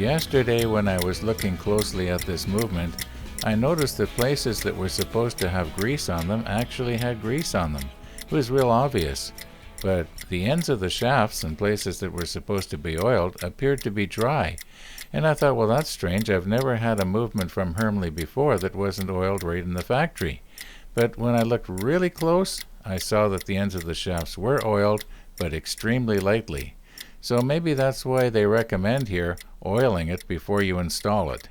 Yesterday when I was looking closely at this movement, I noticed that places that were supposed to have grease on them actually had grease on them. It was real obvious. But the ends of the shafts and places that were supposed to be oiled appeared to be dry. And I thought, well, that's strange. I've never had a movement from Hermle before that wasn't oiled right in the factory. But when I looked really close, I saw that the ends of the shafts were oiled, but extremely lightly. So maybe that's why they recommend here oiling it before you install it.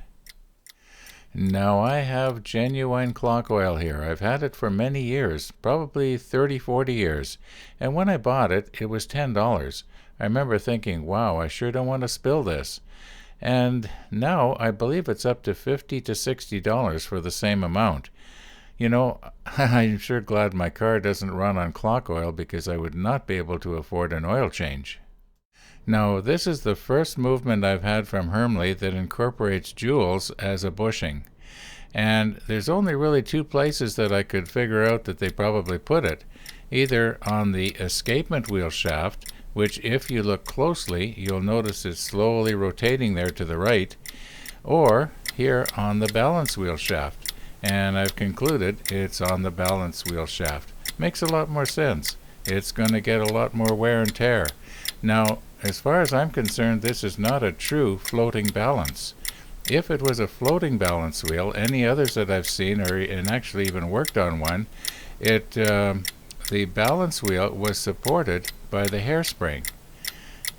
Now I have genuine clock oil here. I've had it for many years, probably 30-40 years. And when I bought it, it was $10. I remember thinking, wow, I sure don't want to spill this. And now I believe it's up to $50 to $60 for the same amount. You know, I'm sure glad my car doesn't run on clock oil because I would not be able to afford an oil change. Now, this is the first movement I've had from Hermle that incorporates jewels as a bushing. And there's only really two places that I could figure out that they probably put it. Either on the escapement wheel shaft, which if you look closely, you'll notice it's slowly rotating there to the right, or here on the balance wheel shaft. And I've concluded it's on the balance wheel shaft. Makes a lot more sense. It's going to get a lot more wear and tear. Now, as far as I'm concerned, this is not a true floating balance. If it was a floating balance wheel, any others that I've seen, and actually even worked on one, the balance wheel was supported by the hairspring.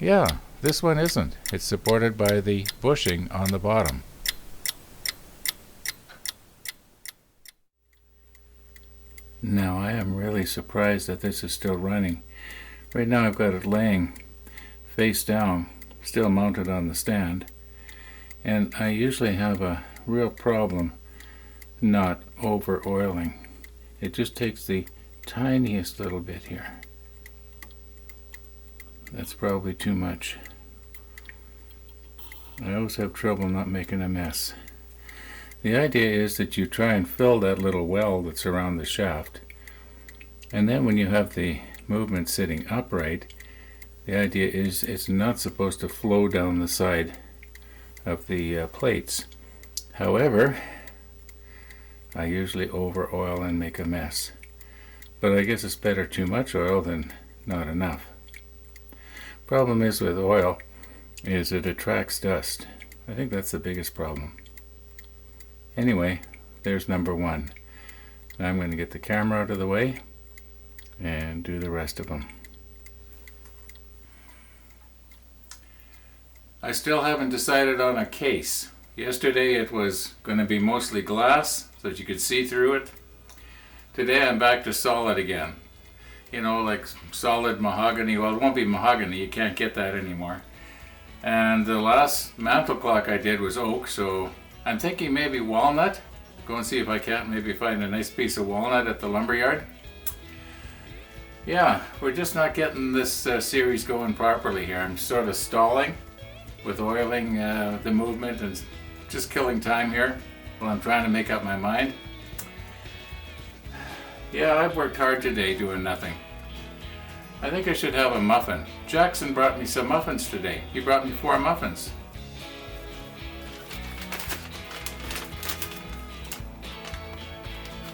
Yeah, this one isn't. It's supported by the bushing on the bottom. Now I am really surprised that this is still running. Right now I've got it laying face down, still mounted on the stand, and I usually have a real problem not over oiling. It just takes the tiniest little bit here. That's probably too much. I always have trouble not making a mess. The idea is that you try and fill that little well that's around the shaft, and then when you have the movement sitting upright, the idea is it's not supposed to flow down the side of the plates. However, I usually over oil and make a mess. But I guess it's better too much oil than not enough. Problem is with oil is it attracts dust. I think that's the biggest problem. Anyway, there's number one. Now I'm going to get the camera out of the way and do the rest of them. I still haven't decided on a case. Yesterday it was going to be mostly glass so that you could see through it. Today I'm back to solid again. You know, like solid mahogany. Well, it won't be mahogany, you can't get that anymore. And the last mantle clock I did was oak, so I'm thinking maybe walnut. Go and see if I can't maybe find a nice piece of walnut at the lumberyard. Yeah, we're just not getting this series going properly here. I'm sort of stalling with oiling the movement and just killing time here while I'm trying to make up my mind. Yeah, I've worked hard today doing nothing. I think I should have a muffin. Jackson brought me some muffins today. He brought me 4 muffins.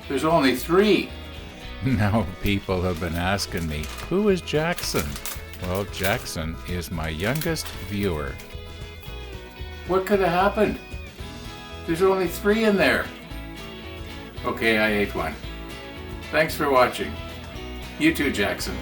There's only 3. Now people have been asking me, who is Jackson? Well, Jackson is my youngest viewer. What could have happened? There's only 3 in there. Okay, I ate one. Thanks for watching. You too, Jackson.